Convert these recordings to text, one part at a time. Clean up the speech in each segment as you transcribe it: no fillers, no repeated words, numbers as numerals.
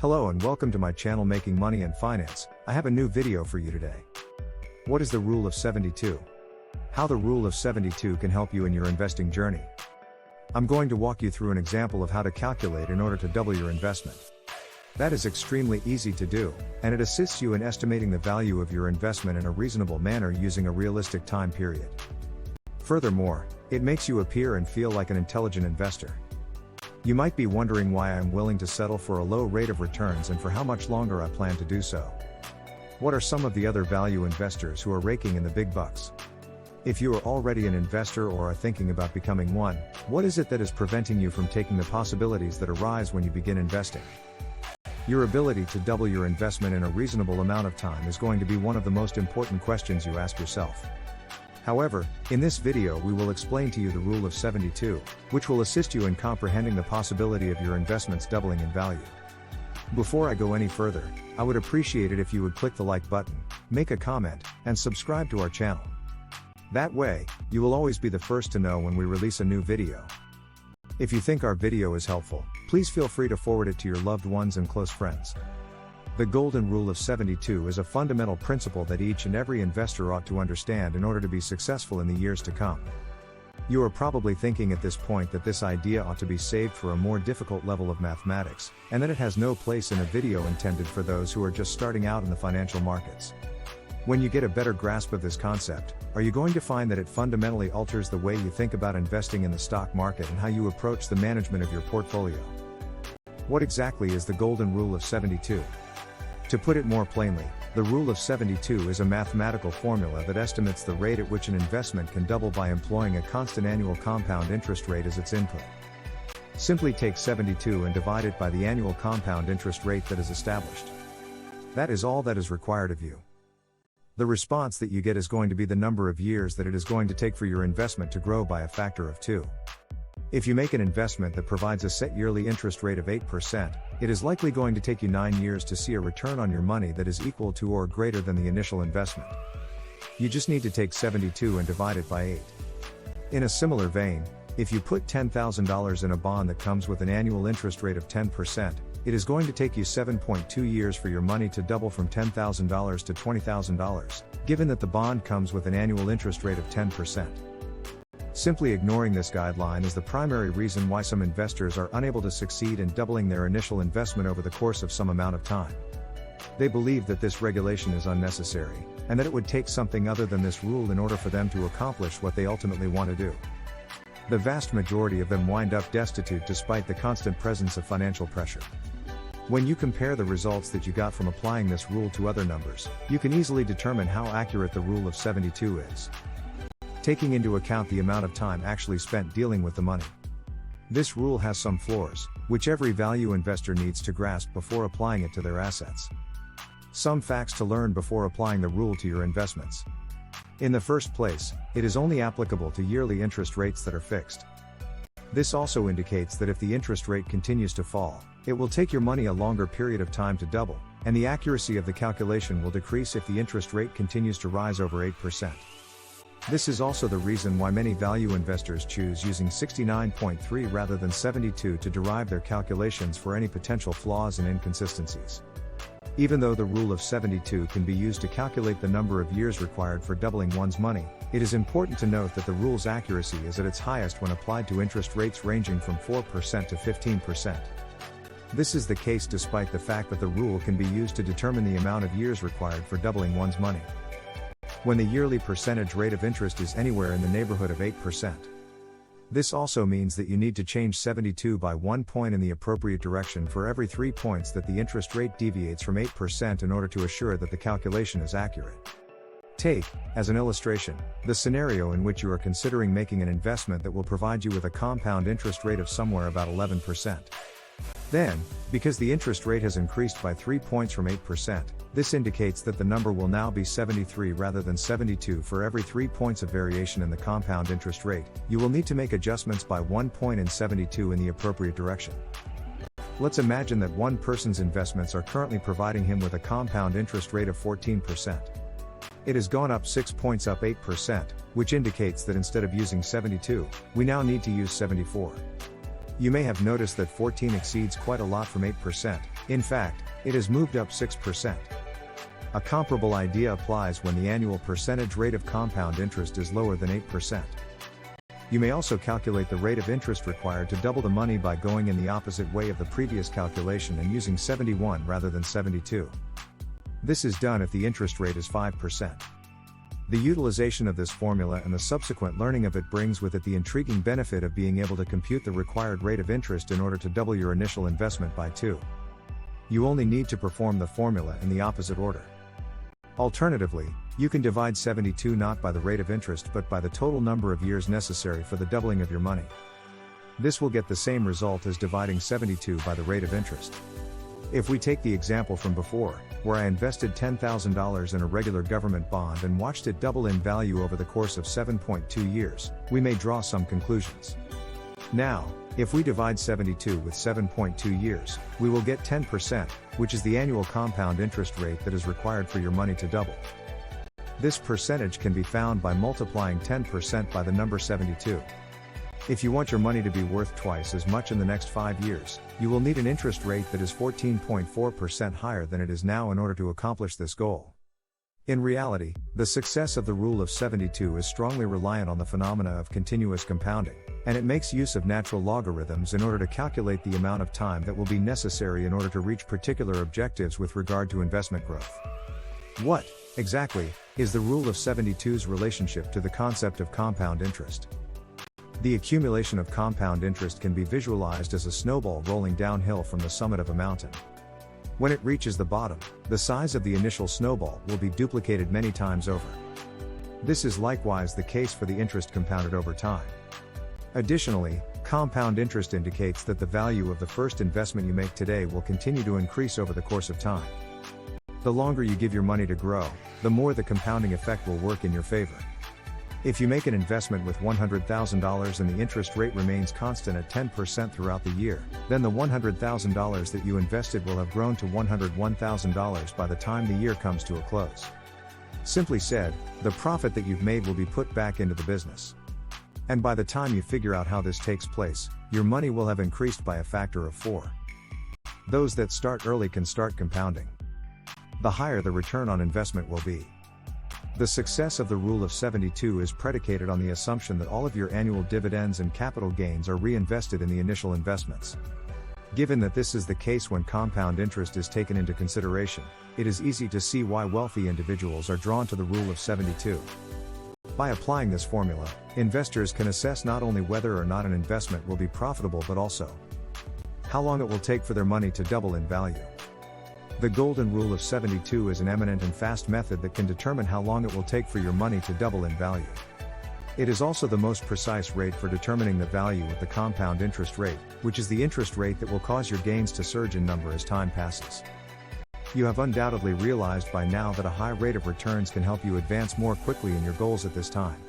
Hello and welcome to my channel Making Money and Finance. I have a new video for you today. What is the Rule of 72? How the Rule of 72 can help you in your investing journey. I'm going to walk you through an example of how to calculate in order to double your investment. That is extremely easy to do, and it assists you in estimating the value of your investment in a reasonable manner using a realistic time period. Furthermore, it makes you appear and feel like an intelligent investor. You might be wondering why I'm willing to settle for a low rate of returns and for how much longer I plan to do so. What are some of the other value investors who are raking in the big bucks? If you are already an investor or are thinking about becoming one, what is it that is preventing you from taking the possibilities that arise when you begin investing? Your ability to double your investment in a reasonable amount of time is going to be one of the most important questions you ask yourself. However, in this video we will explain to you the Rule of 72, which will assist you in comprehending the possibility of your investments doubling in value. Before I go any further, I would appreciate it if you would click the like button, make a comment, and subscribe to our channel. That way, you will always be the first to know when we release a new video. If you think our video is helpful, please feel free to forward it to your loved ones and close friends. The Golden Rule of 72 is a fundamental principle that each and every investor ought to understand in order to be successful in the years to come. You are probably thinking at this point that this idea ought to be saved for a more difficult level of mathematics, and that it has no place in a video intended for those who are just starting out in the financial markets. When you get a better grasp of this concept, are you going to find that it fundamentally alters the way you think about investing in the stock market and how you approach the management of your portfolio? What exactly is the Golden Rule of 72? To put it more plainly, the Rule of 72 is a mathematical formula that estimates the rate at which an investment can double by employing a constant annual compound interest rate as its input. Simply take 72 and divide it by the annual compound interest rate that is established. That is all that is required of you. The response that you get is going to be the number of years that it is going to take for your investment to grow by a factor of 2. If you make an investment that provides a set yearly interest rate of 8%, it is likely going to take you 9 years to see a return on your money that is equal to or greater than the initial investment. You just need to take 72 and divide it by 8. In a similar vein, if you put $10,000 in a bond that comes with an annual interest rate of 10%, it is going to take you 7.2 years for your money to double from $10,000 to $20,000, given that the bond comes with an annual interest rate of 10%. Simply ignoring this guideline is the primary reason why some investors are unable to succeed in doubling their initial investment over the course of some amount of time. They believe that this regulation is unnecessary, and that it would take something other than this rule in order for them to accomplish what they ultimately want to do. The vast majority of them wind up destitute despite the constant presence of financial pressure. When you compare the results that you got from applying this rule to other numbers, you can easily determine how accurate the Rule of 72 is. Taking into account the amount of time actually spent dealing with the money. This rule has some flaws, which every value investor needs to grasp before applying it to their assets. Some facts to learn before applying the rule to your investments. In the first place, it is only applicable to yearly interest rates that are fixed. This also indicates that if the interest rate continues to fall, it will take your money a longer period of time to double, and the accuracy of the calculation will decrease if the interest rate continues to rise over 8%. This is also the reason why many value investors choose using 69.3 rather than 72 to derive their calculations for any potential flaws and inconsistencies. Even though the Rule of 72 can be used to calculate the number of years required for doubling one's money, it is important to note that the rule's accuracy is at its highest when applied to interest rates ranging from 4% to 15%. This is the case despite the fact that the rule can be used to determine the amount of years required for doubling one's money. When the yearly percentage rate of interest is anywhere in the neighborhood of 8%. This also means that you need to change 72 by 1 point in the appropriate direction for every 3 points that the interest rate deviates from 8% in order to assure that the calculation is accurate. Take, as an illustration, the scenario in which you are considering making an investment that will provide you with a compound interest rate of somewhere about 11%. Then, because the interest rate has increased by 3 points from 8%, this indicates that the number will now be 73 rather than 72 for every 3 points of variation in the compound interest rate. You will need to make adjustments by 1 point in 72 in the appropriate direction. Let's imagine that one person's investments are currently providing him with a compound interest rate of 14%. It has gone up 6 points up 8%, which indicates that instead of using 72, we now need to use 74. You may have noticed that 14 exceeds quite a lot from 8%, In fact, it has moved up 6%. A comparable idea applies when the annual percentage rate of compound interest is lower than 8%. You may also calculate the rate of interest required to double the money by going in the opposite way of the previous calculation and using 71 rather than 72. This is done if the interest rate is 5%. The utilization of this formula and the subsequent learning of it brings with it the intriguing benefit of being able to compute the required rate of interest in order to double your initial investment by 2. You only need to perform the formula in the opposite order. Alternatively, you can divide 72 not by the rate of interest but by the total number of years necessary for the doubling of your money. This will get the same result as dividing 72 by the rate of interest. If we take the example from before, where I invested $10,000 in a regular government bond and watched it double in value over the course of 7.2 years, we may draw some conclusions. Now, if we divide 72 with 7.2 years, we will get 10%, which is the annual compound interest rate that is required for your money to double. This percentage can be found by multiplying 10% by the number 72. If you want your money to be worth twice as much in the next 5 years, you will need an interest rate that is 14.4% higher than it is now in order to accomplish this goal. In reality, the success of the rule of 72 is strongly reliant on the phenomena of continuous compounding, and it makes use of natural logarithms in order to calculate the amount of time that will be necessary in order to reach particular objectives with regard to investment growth. What, exactly, is the rule of 72's relationship to the concept of compound interest? The accumulation of compound interest can be visualized as a snowball rolling downhill from the summit of a mountain. When it reaches the bottom, the size of the initial snowball will be duplicated many times over. This is likewise the case for the interest compounded over time. Additionally, compound interest indicates that the value of the first investment you make today will continue to increase over the course of time. The longer you give your money to grow, the more the compounding effect will work in your favor. If you make an investment with $100,000 and the interest rate remains constant at 10% throughout the year, then the $100,000 that you invested will have grown to $101,000 by the time the year comes to a close. Simply said, the profit that you've made will be put back into the business. And by the time you figure out how this takes place, your money will have increased by a factor of 4. Those that start early can start compounding. The higher the return on investment will be. The success of the rule of 72 is predicated on the assumption that all of your annual dividends and capital gains are reinvested in the initial investments. Given that this is the case when compound interest is taken into consideration, it is easy to see why wealthy individuals are drawn to the rule of 72. By applying this formula, investors can assess not only whether or not an investment will be profitable but also how long it will take for their money to double in value. The golden rule of 72 is an eminent and fast method that can determine how long it will take for your money to double in value. It is also the most precise rate for determining the value of the compound interest rate, which is the interest rate that will cause your gains to surge in number as time passes. You have undoubtedly realized by now that a high rate of returns can help you advance more quickly in your goals at this time.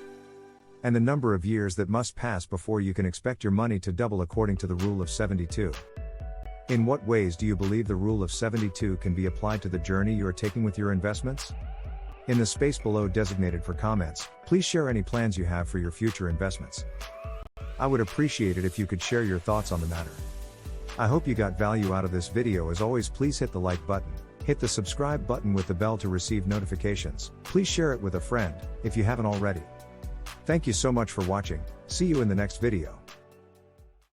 And the number of years that must pass before you can expect your money to double according to the rule of 72. In what ways do you believe the rule of 72 can be applied to the journey you are taking with your investments? In the space below designated for comments, please share any plans you have for your future investments. I would appreciate it if you could share your thoughts on the matter. I hope you got value out of this video. As always, please hit the like button, hit the subscribe button with the bell to receive notifications. Please share it with a friend, if you haven't already. Thank you so much for watching. See you in the next video.